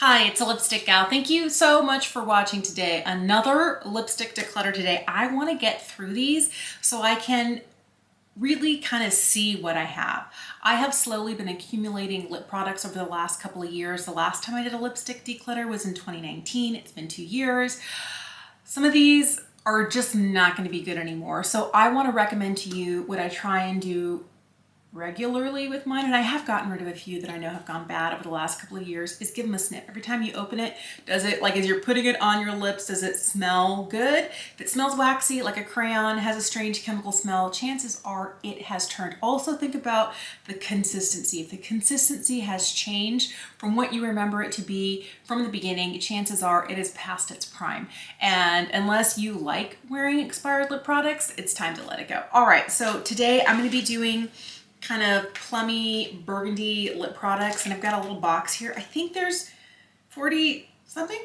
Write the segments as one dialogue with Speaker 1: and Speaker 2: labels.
Speaker 1: Hi, it's a lipstick gal. Thank you so much for watching today. Another lipstick declutter today. I want to get through these so I can really kind of see what I have. I have slowly been accumulating lip products over the last couple of years. The last time I did a lipstick declutter was in 2019. It's been 2 years. Some of these are just not going to be good anymore. So I want to recommend to you what I try and do regularly with mine, and I have gotten rid of a few that I know have gone bad over the last couple of years, is give them a sniff. Every time you open it, does it, like as you're putting it on your lips, does it smell good? If it smells waxy, like a crayon, has a strange chemical smell, chances are it has turned. Also think about the consistency. If the consistency has changed from what you remember it to be from the beginning, chances are it is past its prime. And unless you like wearing expired lip products, it's time to let it go. All right, so today I'm going to be doing kind of plummy burgundy lip products, and I've got a little box here. I think there's 40 something,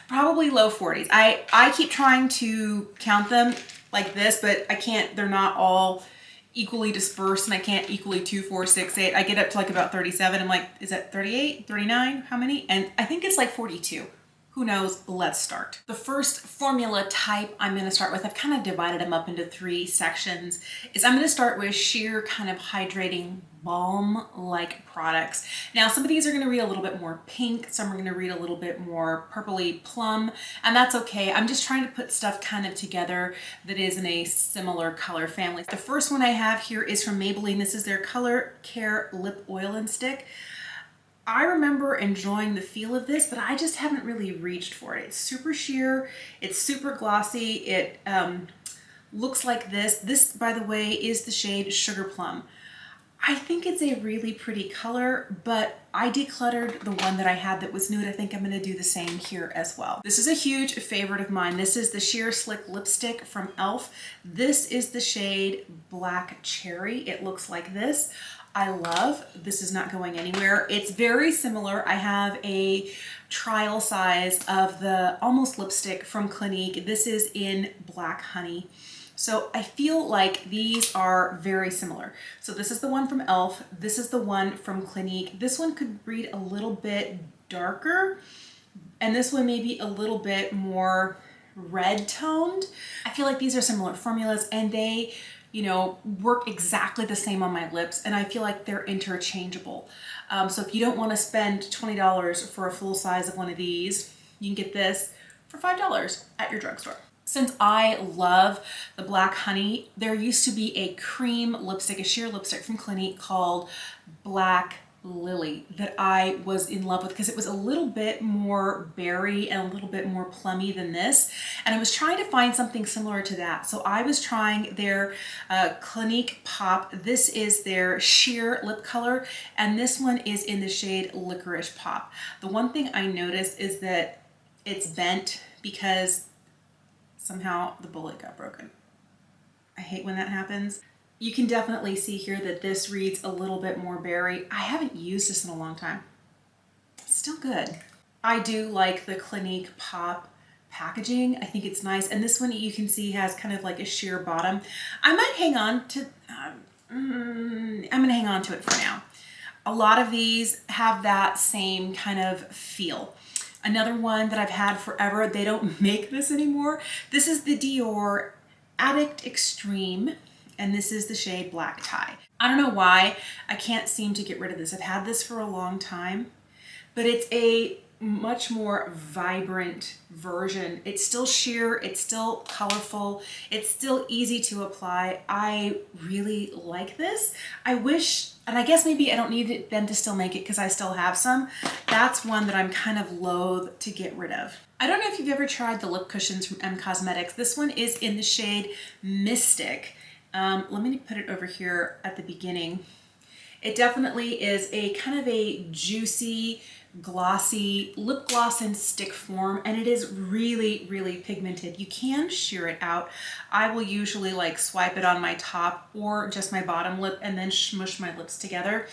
Speaker 1: probably low 40s. I keep trying to count them like this, but I can't. They're not all equally dispersed, and I can't equally 2, 4, 6, 8. I get up to like about 37. I'm like, is that 38, 39? How many? And I think it's like 42. Who knows? Let's start. The first formula type I'm going to start with, I've kind of divided them up into 3 sections, is I'm going to start with sheer kind of hydrating balm-like products. Now, some of these are going to read a little bit more pink, some are going to read a little bit more purpley plum, and that's okay. I'm just trying to put stuff kind of together that is in a similar color family. The first one I have here is from Maybelline. This is their Color Care Lip Oil and Stick. I remember enjoying the feel of this, but I just haven't really reached for it. It's super sheer, it's super glossy, it looks like this. This, by the way, is the shade Sugar Plum. I think it's a really pretty color, but I decluttered the one that I had that was nude. I think I'm going to do the same here as well. This is a huge favorite of mine. This is the Sheer Slick Lipstick from e.l.f. This is the shade Black Cherry. It looks like this. I love, this is not going anywhere. It's very similar. I have a trial size of the Almost Lipstick from Clinique. This is in Black Honey. So I feel like these are very similar. So this is the one from e.l.f. This is the one from Clinique. This one could read a little bit darker, and this one maybe a little bit more red toned. I feel like these are similar formulas, and they, you know, work exactly the same on my lips, and I feel like they're interchangeable. So if you don't want to spend $20 for a full size of one of these, you can get this for $5 at your drugstore. Since I love the Black Honey, there used to be a cream lipstick, a sheer lipstick from Clinique called Black Lily that I was in love with because it was a little bit more berry and a little bit more plummy than this, and I was trying to find something similar to that. So I was trying their Clinique Pop. This is their sheer lip color, and this one is in the shade Licorice Pop. The one thing I noticed is that it's bent because somehow the bullet got broken. I hate when that happens. You can definitely see here that this reads a little bit more berry. I haven't used this in a long time. Still good. I do like the Clinique Pop packaging. I think it's nice. And this one you can see has kind of like a sheer bottom. I might hang on to, I'm gonna hang on to it for now. A lot of these have that same kind of feel. Another one that I've had forever, they don't make this anymore. This is the Dior Addict Extreme, and this is the shade Black Tie. I don't know why I can't seem to get rid of this. I've had this for a long time, but it's a much more vibrant version. It's still sheer, it's still colorful, it's still easy to apply. I really like this. I wish, and I guess maybe I don't need them to still make it because I still have some. That's one that I'm kind of loath to get rid of. I don't know if you've ever tried the lip cushions from M Cosmetics. This one is in the shade Mystic. Let me put it over here at the beginning. It definitely is a kind of a juicy, glossy lip gloss in stick form, and it is really, really pigmented. You can sheer it out. I will usually like swipe it on my top or just my bottom lip and then smush my lips together.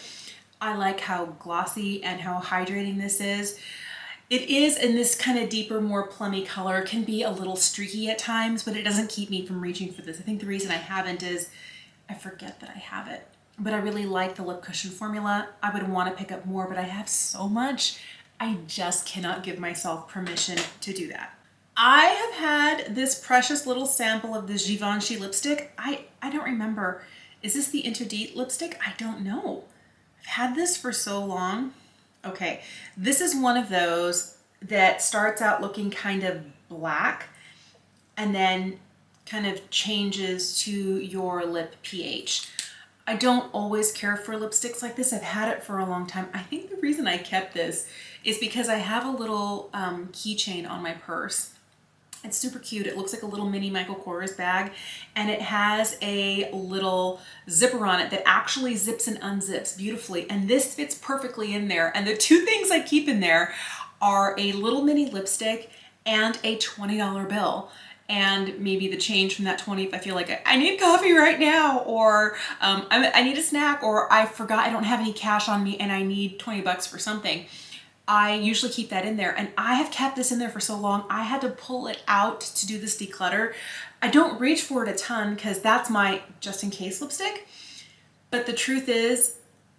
Speaker 1: I like how glossy and how hydrating this is. It is in this kind of deeper, more plummy color. It can be a little streaky at times, but it doesn't keep me from reaching for this. I think the reason I haven't is I forget that I have it. But I really like the lip cushion formula. I would want to pick up more, but I have so much. I just cannot give myself permission to do that. I have had this precious little sample of this Givenchy lipstick. I don't remember. Is this the Interdite lipstick? I don't know. I've had this for so long. Okay, this is one of those that starts out looking kind of black and then kind of changes to your lip pH. I don't always care for lipsticks like this. I've had it for a long time. I think the reason I kept this is because I have a little keychain on my purse. It's super cute. It looks like a little mini Michael Kors bag, and it has a little zipper on it that actually zips and unzips beautifully, and this fits perfectly in there. And the two things I keep in there are a little mini lipstick and a $20 bill. And maybe the change from that 20 if I feel like I need coffee right now, or I need a snack, or I forgot I don't have any cash on me and I need 20 bucks for something. I usually keep that in there, and I have kept this in there for so long I had to pull it out to do this declutter. I don't reach for it a ton because that's my just in case lipstick, but the truth is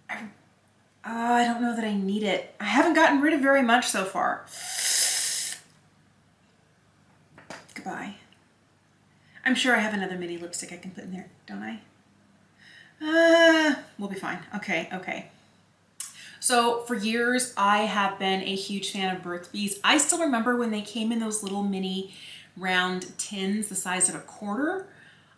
Speaker 1: I don't know that I need it. I haven't gotten rid of very much so far. Goodbye. I'm sure I have another mini lipstick I can put in there, don't I? We'll be fine. Okay. So for years, I have been a huge fan of Burt's Bees. I still remember when they came in those little mini round tins the size of a quarter.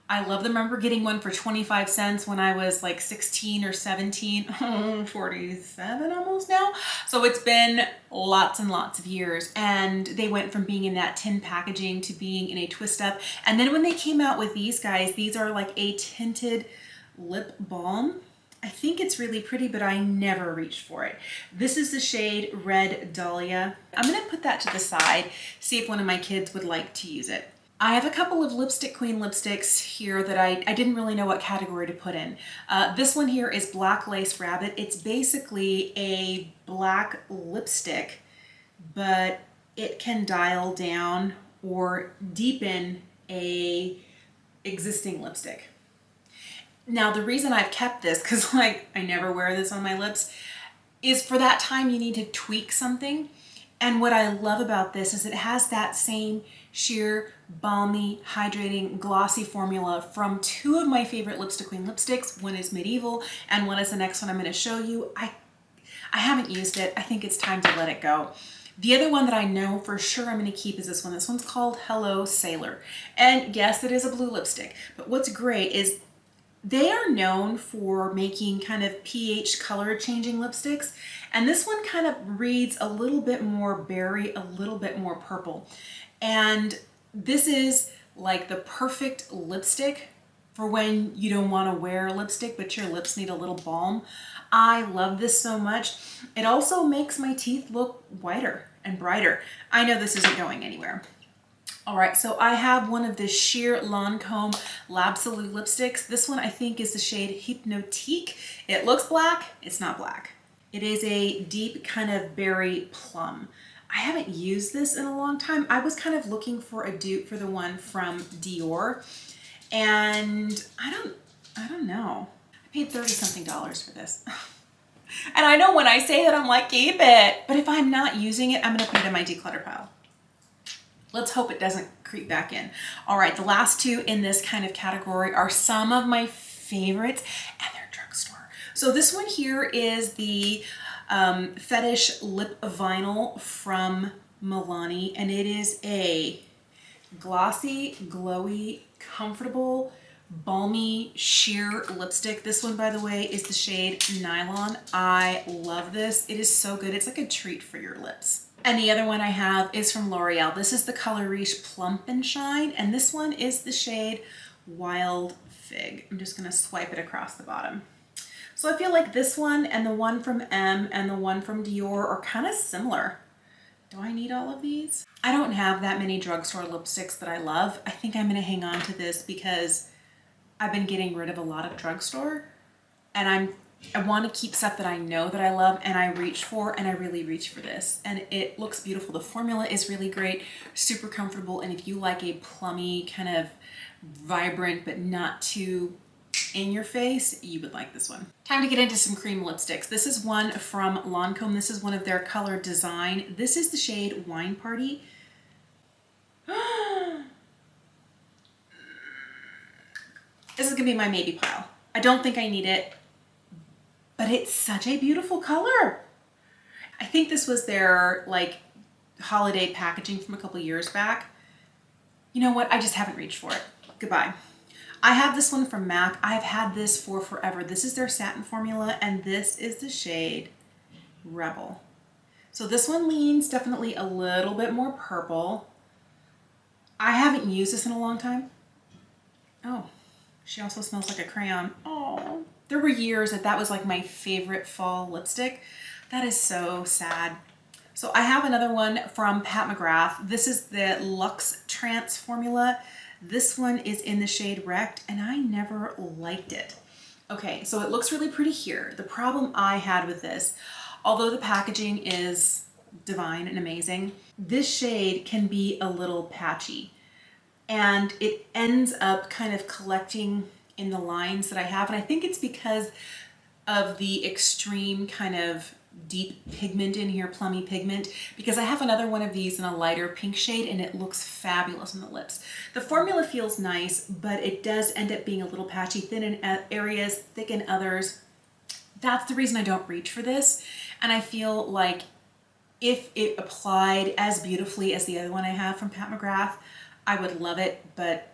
Speaker 1: I love them. I remember getting one for 25 cents when I was like 16 or 17, 47 almost now. So it's been lots and lots of years. And they went from being in that tin packaging to being in a twist up. And then when they came out with these guys, these are like a tinted lip balm. I think it's really pretty, but I never reached for it. This is the shade Red Dahlia. I'm gonna put that to the side, see if one of my kids would like to use it. I have a couple of Lipstick Queen lipsticks here that I didn't really know what category to put in. This one here is Black Lace Rabbit. It's basically a black lipstick, but it can dial down or deepen a existing lipstick. Now, the reason I've kept this, because like I never wear this on my lips, is for that time you need to tweak something. And what I love about this is it has that same sheer, balmy, hydrating, glossy formula from two of my favorite Lipstick Queen lipsticks. One is Medieval and one is the next one I'm going to show you. I haven't used it. I think it's time to let it go. The other one that I know for sure I'm going to keep is this one. This one's called Hello Sailor. And yes, it is a blue lipstick. But what's great is they are known for making kind of pH color changing lipsticks, and this one kind of reads a little bit more berry, a little bit more purple. And this is like the perfect lipstick for when you don't want to wear lipstick but your lips need a little balm. I love this so much. It also makes my teeth look whiter and brighter. I know this isn't going anywhere. All right, so I have one of the sheer Lancome L'Absolu lipsticks. This one I think is the shade Hypnotique. It looks black, it's not black. It is a deep kind of berry plum. I haven't used this in a long time. I was kind of looking for a dupe for the one from Dior, and I don't know. I paid $30-something for this. And I know when I say that I'm like, keep it, but if I'm not using it, I'm gonna put it in my declutter pile. Let's hope it doesn't creep back in. All right, the last two in this kind of category are some of my favorites, and they're drugstore. So this one here is the Fetish Lip Vinyl from Milani, and it is a glossy, glowy, comfortable, balmy, sheer lipstick. This one, by the way, is the shade Nylon. I love this. It is so good. It's like a treat for your lips. And the other one I have is from L'Oreal. This is the Color Riche Plump and Shine, and this one is the shade Wild Fig. I'm just gonna swipe it across the bottom. So I feel like this one and the one from M and the one from Dior are kind of similar. Do I need all of these? I don't have that many drugstore lipsticks that I love. I think I'm gonna hang on to this because I've been getting rid of a lot of drugstore, and I want to keep stuff that I know that I love and I reach for, and I really reach for this. And it looks beautiful. The formula is really great, super comfortable, and if you like a plummy, kind of vibrant but not too in your face, you would like this one. Time to get into some cream lipsticks. This is one from Lancome. This is one of their color design. This is the shade Wine Party. This is gonna be my maybe pile. I don't think I need it, but it's such a beautiful color. I think this was their like holiday packaging from a couple years back. You know what? I just haven't reached for it. Goodbye. I have this one from MAC. I've had this for forever. This is their satin formula, and this is the shade Rebel. So this one leans definitely a little bit more purple. I haven't used this in a long time. Oh, she also smells like a crayon. Oh, there were years that was like my favorite fall lipstick. That is so sad. So I have another one from Pat McGrath. This is the Luxe Trance formula. This one is in the shade Wrecked, and I never liked it. Okay, so it looks really pretty here. The problem I had with this, although the packaging is divine and amazing, this shade can be a little patchy, and it ends up kind of collecting in the lines that I have, and I think it's because of the extreme kind of deep pigment in here, plummy pigment, because I have another one of these in a lighter pink shade and it looks fabulous on the lips. The formula feels nice, but it does end up being a little patchy, thin in areas, thick in others. That's the reason I don't reach for this. And I feel like if it applied as beautifully as the other one I have from Pat McGrath, I would love it, but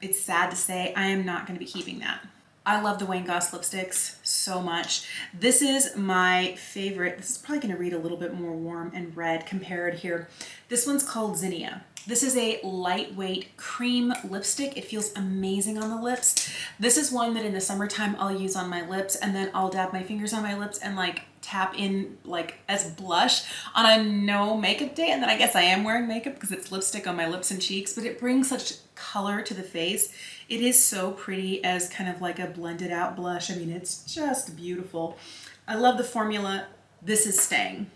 Speaker 1: it's sad to say I am not going to be keeping that. I love the Wayne Goss lipsticks so much. This is my favorite. This is probably going to read a little bit more warm and red compared here. This one's called Zinnia. This is a lightweight cream lipstick. It feels amazing on the lips. This is one that in the summertime I'll use on my lips, and then I'll dab my fingers on my lips and like tap in like as blush on a no makeup day. And then I guess I am wearing makeup because it's lipstick on my lips and cheeks, but it brings such color to the face. It is so pretty as kind of like a blended out blush. I mean, it's just beautiful. I love the formula. This is staying.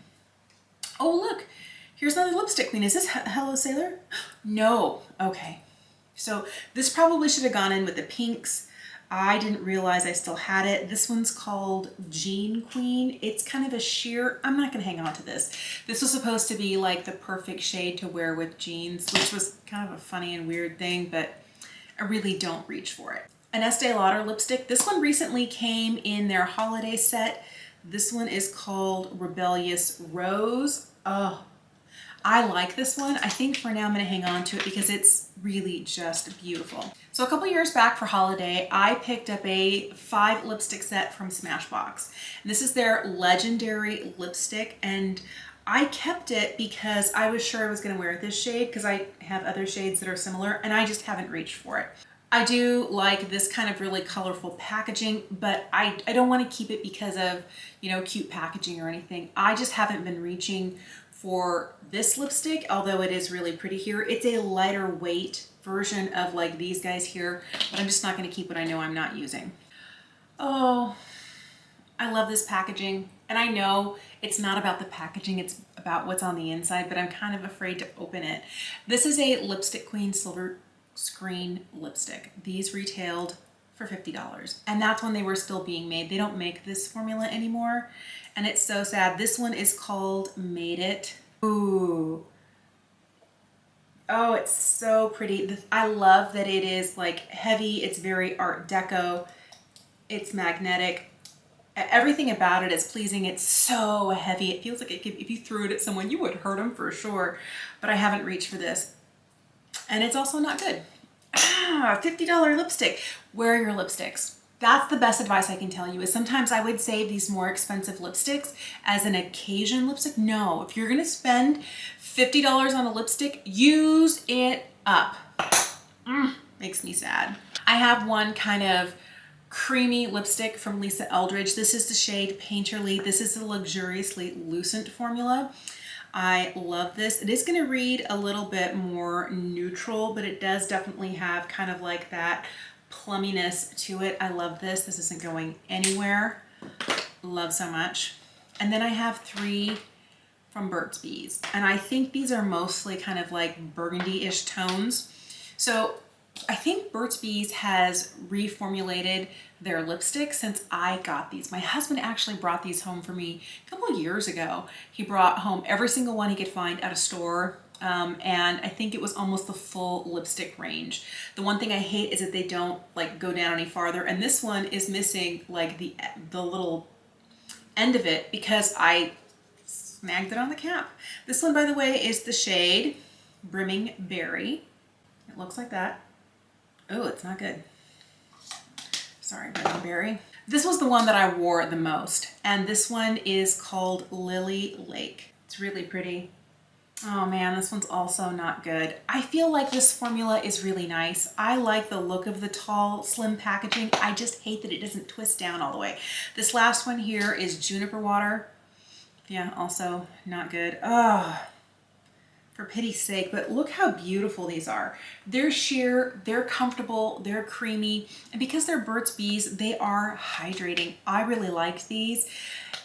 Speaker 1: Oh, look, here's another lipstick queen. Is this Hello Sailor? No. Okay. So this probably should have gone in with the pinks. I didn't realize I still had it. This one's called Jean Queen. It's kind of a sheer, I'm not gonna hang on to this. This was supposed to be like the perfect shade to wear with jeans, which was kind of a funny and weird thing, but I really don't reach for it. An Estee Lauder lipstick. This one recently came in their holiday set. This one is called Rebellious Rose. Oh, I like this one. I think for now I'm gonna hang on to it because it's really just beautiful. So a couple years back for holiday, I picked up a 5 lipstick set from Smashbox. This is their legendary lipstick, and I kept it because I was sure I was gonna wear this shade because I have other shades that are similar and I just haven't reached for it. I do like this kind of really colorful packaging, but I don't want to keep it because of, you know, cute packaging or anything. I just haven't been reaching for this lipstick, although it is really pretty here. It's a lighter weight version of like these guys here, but I'm just not going to keep what I know I'm not using. Oh, I love this packaging. And I know it's not about the packaging, it's about what's on the inside, but I'm kind of afraid to open it. This is a Lipstick Queen Silver Screen lipstick. These retailed for $50, and that's when they were still being made. They don't make this formula anymore, and it's so sad. This one is called Made It. Ooh. Oh, it's so pretty. I love that it is like heavy. It's very Art Deco. It's magnetic. Everything about it is pleasing. It's so heavy. It feels like if you threw it at someone, you would hurt them for sure, but I haven't reached for this. And it's also not good. $50 lipstick. Where are your lipsticks? That's the best advice I can tell you, is sometimes I would save these more expensive lipsticks as an occasion lipstick. No, if you're gonna spend $50 on a lipstick, use it up. Makes me sad. I have one kind of creamy lipstick from Lisa Eldridge. This is the shade Painterly. This is the Luxuriously Lucent formula. I love this. It is going to read a little bit more neutral, but it does definitely have kind of like that plumminess to it. I love this. This isn't going anywhere. Love so much. And then I have 3 from Burt's Bees, and I think these are mostly kind of like burgundy-ish tones. So I think Burt's Bees has reformulated their lipstick since I got these. My husband actually brought these home for me a couple of years ago. He brought home every single one he could find at a store. And I think it was almost the full lipstick range. The one thing I hate is that they don't like go down any farther. And this one is missing like the little end of it because I snagged it on the cap. This one, by the way, is the shade Brimming Berry. It looks like that. Oh, it's not good. Sorry, Brimming Berry. This was the one that I wore the most. And this one is called Lily Lake. It's really pretty. Oh man, this one's also not good. I feel like this formula is really nice. I like the look of the tall, slim packaging. I just hate that it doesn't twist down all the way. This last one here is Juniper Water. Yeah, also not good. Oh, for pity's sake, but look how beautiful these are. They're sheer, they're comfortable, they're creamy, and because they're Burt's Bees, they are hydrating. I really like these.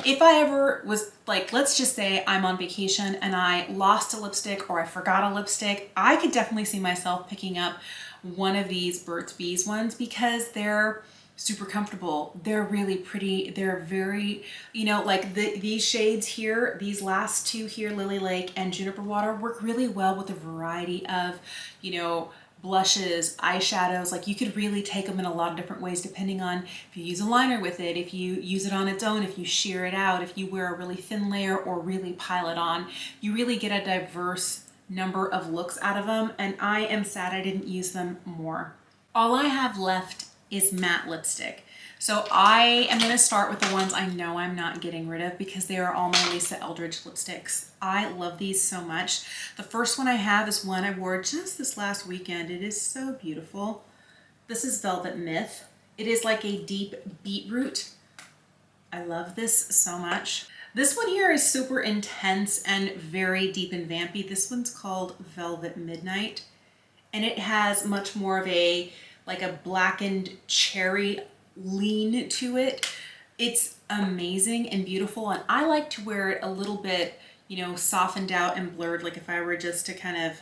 Speaker 1: If I ever was like, let's just say I'm on vacation and I lost a lipstick or I forgot a lipstick, I could definitely see myself picking up one of these Burt's Bees ones because they're super comfortable. They're really pretty. They're very, you know, like these shades here, these last two here, Lily Lake and Juniper Water, work really well with a variety of, you know, blushes, eyeshadows. Like you could really take them in a lot of different ways depending on if you use a liner with it, if you use it on its own, if you sheer it out, if you wear a really thin layer or really pile it on. You really get a diverse number of looks out of them, and I am sad I didn't use them more. All I have left is matte lipstick. So I am going to start with the ones I know I'm not getting rid of because they are all my Lisa Eldridge lipsticks. I love these so much. The first one I have is one I wore just this last weekend. It is so beautiful. This is Velvet Myth. It is like a deep beetroot. I love this so much. This one here is super intense and very deep and vampy. This one's called Velvet Midnight, and it has much more of a like a blackened cherry lean to it. It's amazing and beautiful, and I like to wear it a little bit, you know, softened out and blurred. Like if I were just to kind of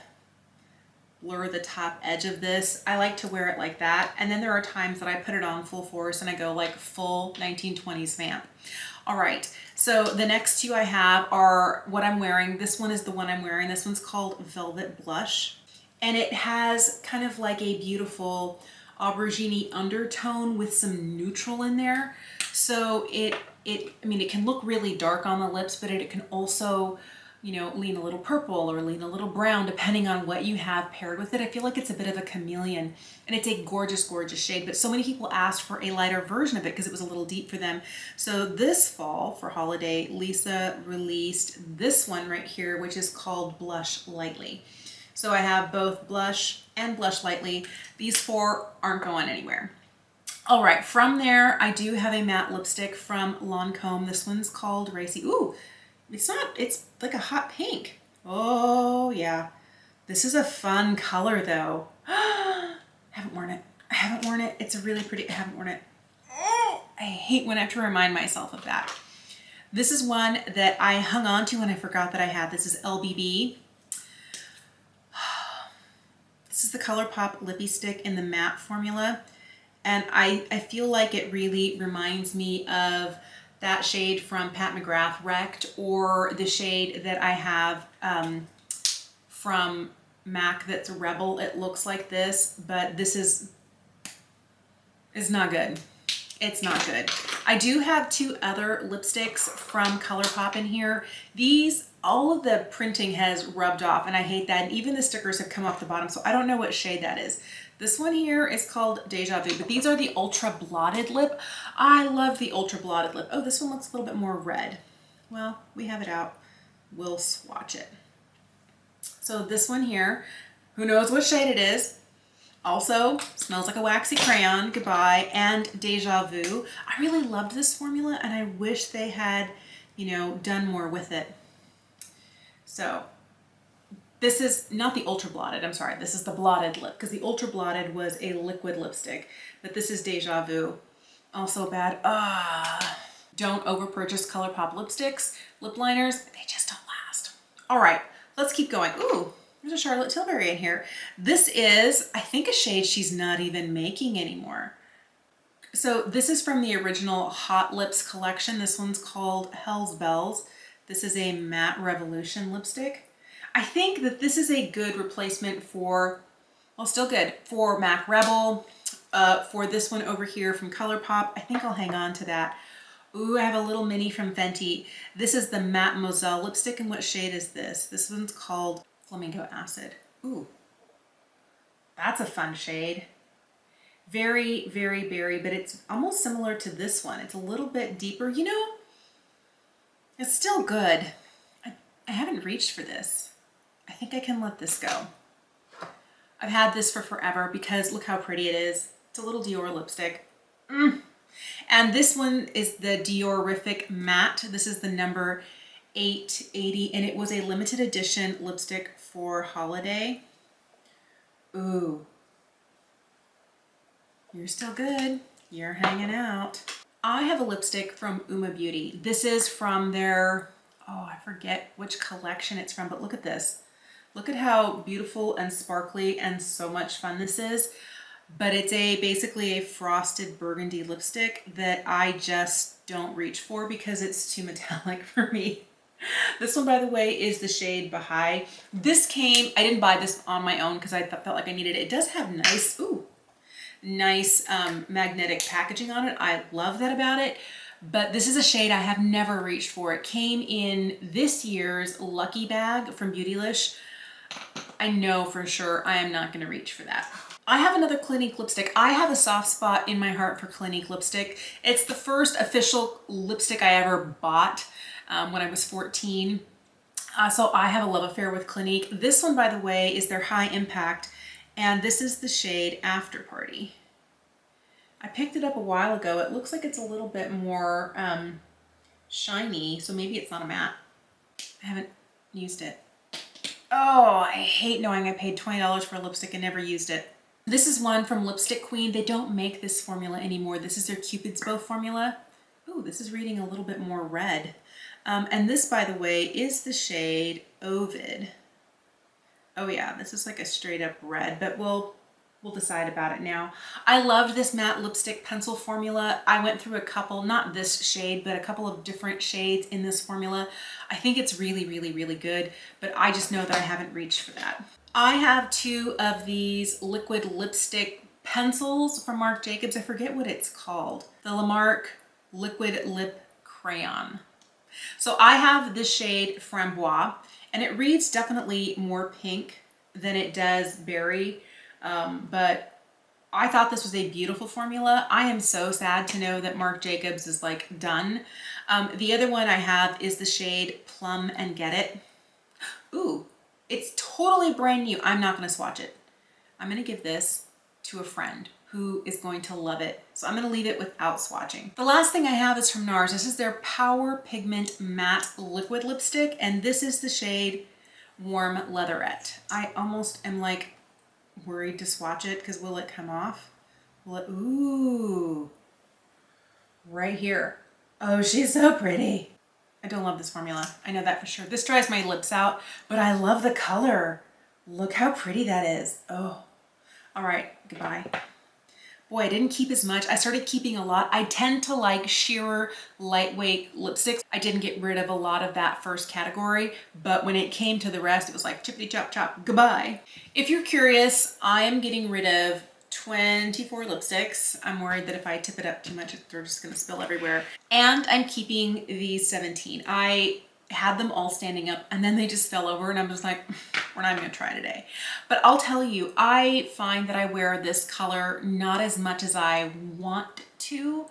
Speaker 1: blur the top edge of this, I like to wear it like that. And then there are times that I put it on full force and I go like full 1920s vamp. All right, so the next two I have are what I'm wearing. This one is the one I'm wearing. This one's called Velvet Blush, and it has kind of like a beautiful aubergine undertone with some neutral in there. So I mean, it can look really dark on the lips, but it can also, you know, lean a little purple or lean a little brown depending on what you have paired with it. I feel like it's a bit of a chameleon, and it's a gorgeous, gorgeous shade, but so many people asked for a lighter version of it because it was a little deep for them. So this fall for holiday, Lisa released this one right here, which is called Blush Lightly. So I have both Blush and Blush Lightly. These four aren't going anywhere. All right, from there, I do have a matte lipstick from Lancome. This one's called Racy. Ooh, it's like a hot pink. Oh yeah. This is a fun color though. I haven't worn it. I haven't worn it. It's a really pretty, I haven't worn it. I hate when I have to remind myself of that. This is one that I hung on to and I forgot that I had. This is LBB. This is the Colourpop Lippy Stick in the matte formula, and I feel like it really reminds me of that shade from Pat McGrath Wrecked, or the shade that I have from MAC that's Rebel. It looks like this, but this is not good. It's not good. I do have two other lipsticks from Colourpop in here. These, all of the printing has rubbed off, and I hate that. And even the stickers have come off the bottom, so I don't know what shade that is. This one here is called Deja Vu, but these are the Ultra Blotted Lip. I love the Ultra Blotted Lip. Oh, this one looks a little bit more red. Well, we have it out. We'll swatch it. So this one here, who knows what shade it is? Also, smells like a waxy crayon, goodbye, and Deja Vu. I really loved this formula, and I wish they had, you know, done more with it. So, this is not the Ultra Blotted, I'm sorry, this is the Blotted Lip, because the Ultra Blotted was a liquid lipstick, but this is Deja Vu. Also bad. Don't over-purchase Colourpop lipsticks, lip liners, they just don't last. All right, let's keep going. Ooh, There's a Charlotte Tilbury in here. This is, I think, a shade she's not even making anymore. So this is from the original Hot Lips collection. This one's called Hell's Bells. This is a Matte Revolution lipstick. I think that this is a good replacement for, well, still good, for MAC Rebel, for this one over here from Colourpop. I think I'll hang on to that. Ooh, I have a little mini from Fenty. This is the Matte Moselle lipstick, and what shade is this? This one's called Flamingo Acid. Ooh, that's a fun shade. Very, very berry, but it's almost similar to this one. It's a little bit deeper. You know, it's still good. I haven't reached for this. I think I can let this go. I've had this for forever because look how pretty it is. It's a little Dior lipstick. And this one is the Diorific Matte. This is the number 880, and it was a limited edition lipstick for holiday. Ooh. You're still good. You're hanging out. I have a lipstick from Uma Beauty. This is from their, oh, I forget which collection it's from, but look at this. Look at how beautiful and sparkly and so much fun this is. But it's basically a frosted burgundy lipstick that I just don't reach for because it's too metallic for me. This one, by the way, is the shade Baha'i. This came, I didn't buy this on my own because I felt like I needed it. It does have nice, nice magnetic packaging on it. I love that about it. But this is a shade I have never reached for. It came in this year's Lucky Bag from Beautylish. I know for sure I am not going to reach for that. I have another Clinique lipstick. I have a soft spot in my heart for Clinique lipstick. It's the first official lipstick I ever bought when I was 14. So I have a love affair with Clinique. This one, by the way, is their High Impact. And this is the shade After Party. I picked it up a while ago. It looks like it's a little bit more shiny, so maybe it's not a matte. I haven't used it. Oh, I hate knowing I paid $20 for a lipstick and never used it. This is one from Lipstick Queen. They don't make this formula anymore. This is their Cupid's Bow formula. Ooh, this is reading a little bit more red. And this, by the way, is the shade Ovid. Oh yeah, this is like a straight up red, but we'll decide about it now. I loved this matte lipstick pencil formula. I went through a couple, not this shade, but a couple of different shades in this formula. I think it's really, really, really good, but I just know that I haven't reached for that. I have two of these liquid lipstick pencils from Marc Jacobs. I forget what it's called. The Lamarck Liquid Lip Crayon. So I have this shade Framboise, and it reads definitely more pink than it does berry, but I thought this was a beautiful formula. I am so sad to know that Marc Jacobs is like done. The other one I have is the shade Plum and Get It. Ooh, it's totally brand new. I'm not gonna swatch it. I'm gonna give this to a friend who is going to love it. So I'm gonna leave it without swatching. The last thing I have is from NARS. This is their Power Pigment Matte Liquid Lipstick, and this is the shade Warm Leatherette. I almost am like worried to swatch it because will it come off? Will it, ooh, right here. Oh, she's so pretty. I don't love this formula. I know that for sure. This dries my lips out, but I love the color. Look how pretty that is. Oh, all right, goodbye. Boy, I didn't keep as much. I started keeping a lot. I tend to like sheerer, lightweight lipsticks. I didn't get rid of a lot of that first category, but when it came to the rest, it was like chippity chop chop, goodbye. If you're curious, I am getting rid of 24 lipsticks. I'm worried that if I tip it up too much, they're just gonna spill everywhere. And I'm keeping these 17. I had them all standing up and then they just fell over and I'm just like, we're not even gonna try today. But I'll tell you, I find that I wear this color not as much as I want to.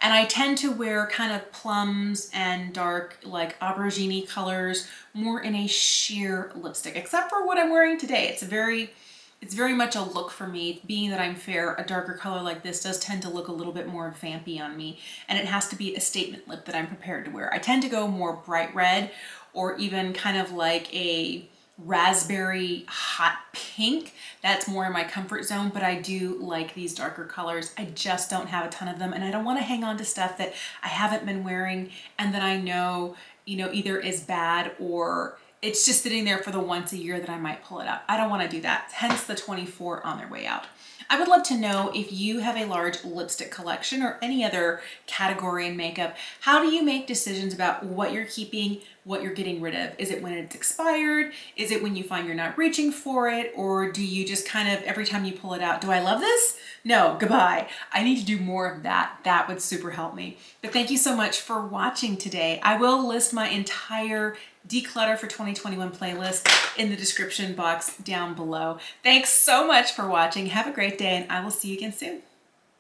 Speaker 1: And I tend to wear kind of plums and dark like aubergine colors more in a sheer lipstick, except for what I'm wearing today. It's very much a look for me. Being that I'm fair, a darker color like this does tend to look a little bit more vampy on me, and it has to be a statement lip that I'm prepared to wear. I tend to go more bright red or even kind of like a raspberry hot pink. That's more in my comfort zone, but I do like these darker colors. I just don't have a ton of them, and I don't want to hang on to stuff that I haven't been wearing and that I know, you know, either is bad or it's just sitting there for the once a year that I might pull it out. I don't want to do that. Hence the 24 on their way out. I would love to know if you have a large lipstick collection or any other category in makeup. How do you make decisions about what you're keeping, what you're getting rid of? Is it when it's expired? Is it when you find you're not reaching for it? Or do you just kind of, every time you pull it out, do I love this? No, goodbye. I need to do more of that. That would super help me. But thank you so much for watching today. I will list my entire Declutter for 2021 playlist in the description box down below. Thanks so much for watching. Have a great day, and I will see you again soon.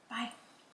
Speaker 1: Bye.